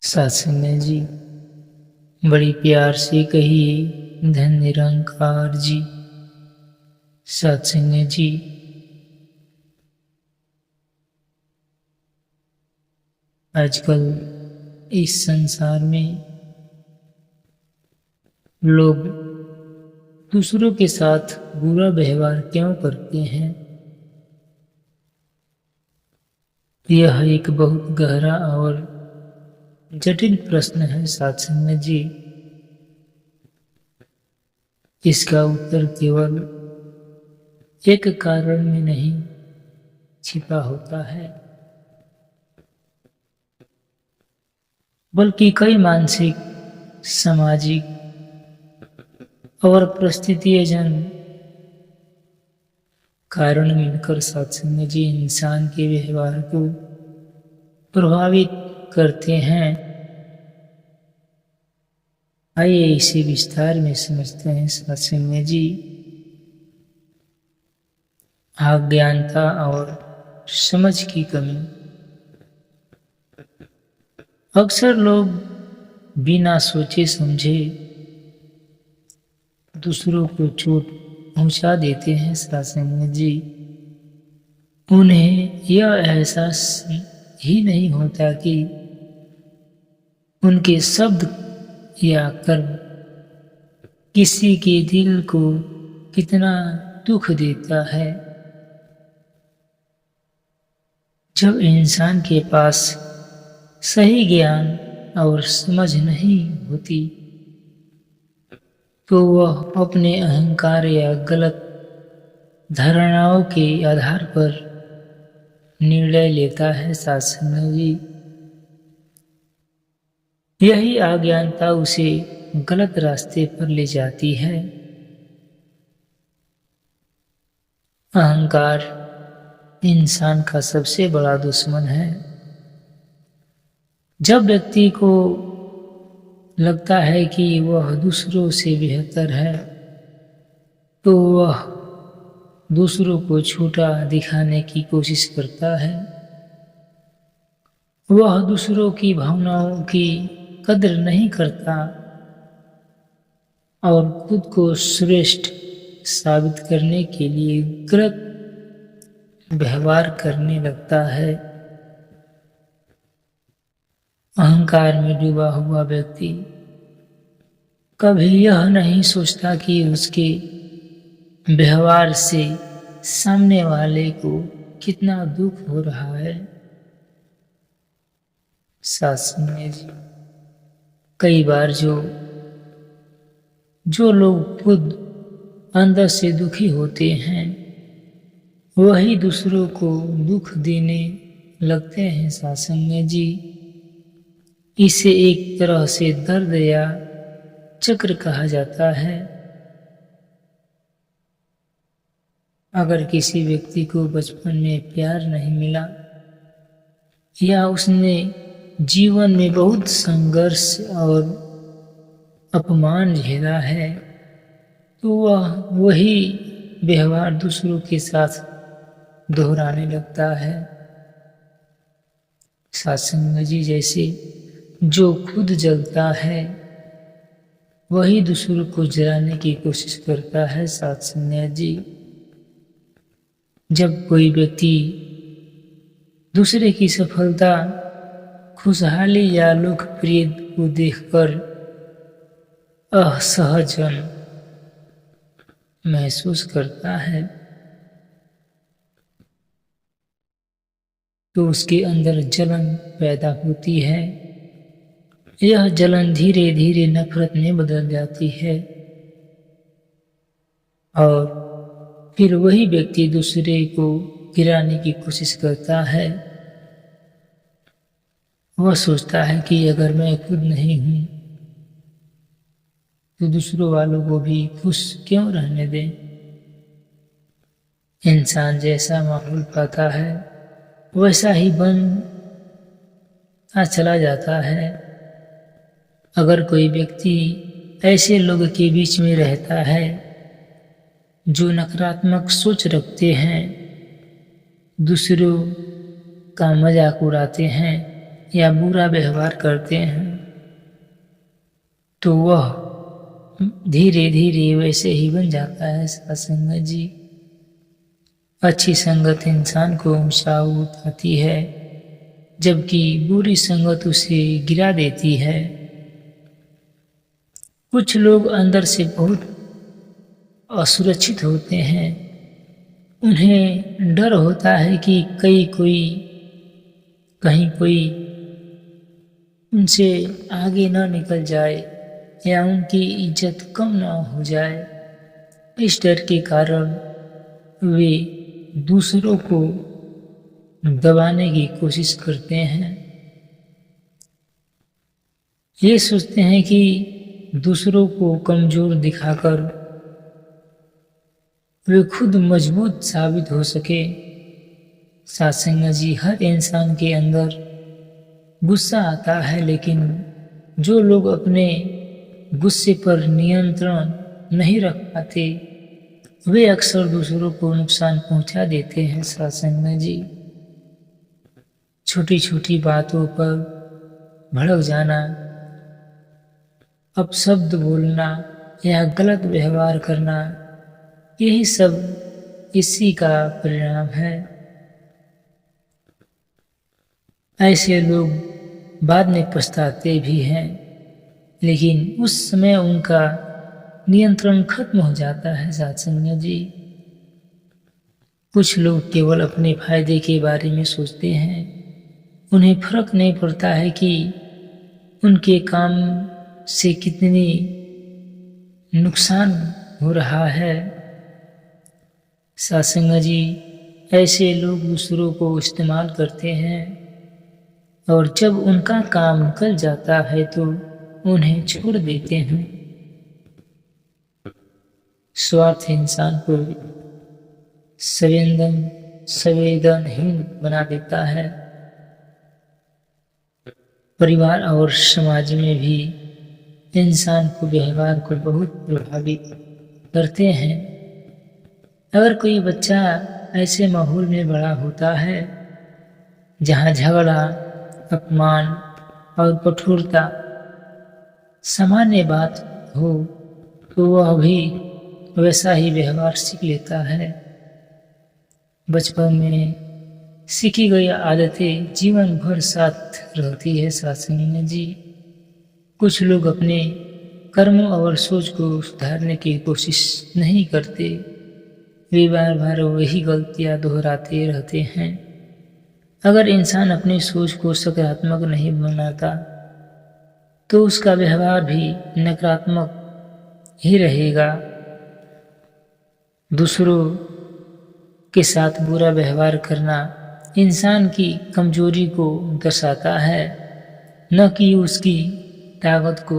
सत्संग जी बड़ी प्यार से कहिए धन निरंकार जी। सत्संग जी आजकल इस संसार में लोग दूसरों के साथ बुरा व्यवहार क्यों करते हैं? यह एक बहुत गहरा और जटिल प्रश्न है सत्संग जी। इसका उत्तर केवल एक कारण में नहीं छिपा होता है, बल्कि कई मानसिक, सामाजिक और परिस्थितिजन्य कारण मिलकर सत्संग जी इंसान के व्यवहार को प्रभावित करते हैं। आइए इसे विस्तार में समझते हैं सत्संग जी। अज्ञानता और समझ की कमी। अक्सर लोग बिना सोचे समझे दूसरों को चोट पहुंचा देते हैं सत्संग जी। उन्हें यह एहसास ही नहीं होता कि उनके शब्द या कर्म किसी के दिल को कितना दुख देता है। जब इंसान के पास सही ज्ञान और समझ नहीं होती तो वह अपने अहंकार या गलत धारणाओं के आधार पर निर्णय लेता है सत्संग जी। यही अज्ञानता उसे गलत रास्ते पर ले जाती है। अहंकार इंसान का सबसे बड़ा दुश्मन है। जब व्यक्ति को लगता है कि वह दूसरों से बेहतर है तो वह दूसरों को छोटा दिखाने की कोशिश करता है। वह दूसरों की भावनाओं की कदर नहीं करता और खुद को श्रेष्ठ साबित करने के लिए गलत व्यवहार करने लगता है। अहंकार में डूबा हुआ व्यक्ति कभी यह नहीं सोचता कि उसके व्यवहार से सामने वाले को कितना दुख हो रहा है। सत्संग जी कई बार जो लोग खुद अंदर से दुखी होते हैं वही दूसरों को दुख देने लगते हैं सत्संग जी। इसे एक तरह से दर्द या चक्र कहा जाता है। अगर किसी व्यक्ति को बचपन में प्यार नहीं मिला या उसने जीवन में बहुत संघर्ष और अपमान झेला है तो वह वही व्यवहार दूसरों के साथ दोहराने लगता है। सत्संग जी जैसे जो खुद जलता है वही दूसरों को जलाने की कोशिश करता है सत्संग जी। जब कोई व्यक्ति दूसरे की सफलता, खुशहाली या लोकप्रियता को देखकर असहजन महसूस करता है तो उसके अंदर जलन पैदा होती है। यह जलन धीरे धीरे नफरत में बदल जाती है और फिर वही व्यक्ति दूसरे को गिराने की कोशिश करता है। वह सोचता है कि अगर मैं खुद नहीं हूं तो दूसरों वालों को भी खुश क्यों रहने दें। इंसान जैसा माहौल पाता है वैसा ही बनता चला जाता है। अगर कोई व्यक्ति ऐसे लोगों के बीच में रहता है जो नकारात्मक सोच रखते हैं, दूसरों का मजाक उड़ाते हैं या बुरा व्यवहार करते हैं तो वह धीरे धीरे वैसे ही बन जाता है सत्संग जी। अच्छी संगत इंसान को ऊंचा उठाती है, जबकि बुरी संगत उसे गिरा देती है। कुछ लोग अंदर से बहुत असुरक्षित होते हैं। उन्हें डर होता है कि कहीं कोई उनसे आगे न निकल जाए या उनकी इज्जत कम न हो जाए। इस डर के कारण वे दूसरों को दबाने की कोशिश करते हैं। ये सोचते हैं कि दूसरों को कमजोर दिखाकर वे खुद मजबूत साबित हो सके। सत्संग जी, हर इंसान के अंदर गुस्सा आता है, लेकिन जो लोग अपने गुस्से पर नियंत्रण नहीं रख पाते वे अक्सर दूसरों को नुकसान पहुंचा देते हैं। सत्संग जी, छोटी छोटी बातों पर भड़क जाना, अपशब्द बोलना या गलत व्यवहार करना, यही सब इसी का परिणाम है। ऐसे लोग बाद में पछताते भी हैं, लेकिन उस समय उनका नियंत्रण खत्म हो जाता है। सत्संग जी, कुछ लोग केवल अपने फायदे के बारे में सोचते हैं। उन्हें फर्क नहीं पड़ता है कि उनके काम से कितनी नुकसान हो रहा है। सत्संग जी, ऐसे लोग दूसरों को इस्तेमाल करते हैं और जब उनका काम निकल जाता है तो उन्हें छोड़ देते हैं। स्वार्थ इंसान को संवेदनहीन बना देता है। परिवार और समाज में भी इंसान को व्यवहार को बहुत प्रभावित करते हैं। अगर कोई बच्चा ऐसे माहौल में बड़ा होता है जहाँ झगड़ा, अपमान और कठोरता सामान्य बात हो तो वह भी वैसा ही व्यवहार सीख लेता है। बचपन में सीखी गई आदतें जीवन भर साथ रहती है। सत्संग जी, कुछ लोग अपने कर्मों और सोच को सुधारने की कोशिश नहीं करते। वे बार बार वही गलतियां दोहराते रहते हैं। अगर इंसान अपनी सोच को सकारात्मक नहीं बनाता तो उसका व्यवहार भी नकारात्मक ही रहेगा। दूसरों के साथ बुरा व्यवहार करना इंसान की कमजोरी को दर्शाता है, न कि उसकी ताकत को।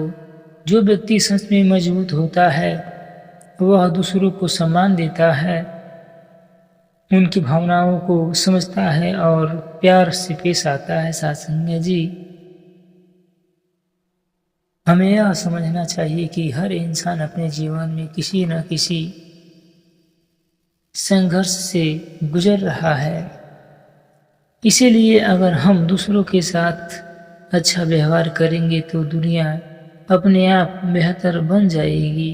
जो व्यक्ति सच में मजबूत होता है वह दूसरों को सम्मान देता है, उनकी भावनाओं को समझता है और प्यार से पेश आता है। सत्संग जी, हमें यह समझना चाहिए कि हर इंसान अपने जीवन में किसी न किसी संघर्ष से गुजर रहा है। इसीलिए अगर हम दूसरों के साथ अच्छा व्यवहार करेंगे तो दुनिया अपने आप बेहतर बन जाएगी।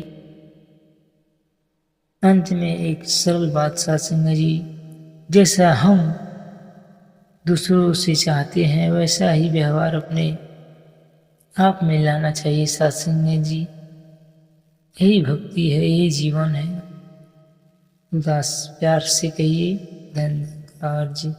अंत में एक सरल बात सत्संग जी, जैसा हम दूसरों से चाहते हैं वैसा ही व्यवहार अपने आप में लाना चाहिए। सत्संग जी, यही भक्ति है, यही जीवन है। उदास प्यार से कहिए, धन्यवाद जी।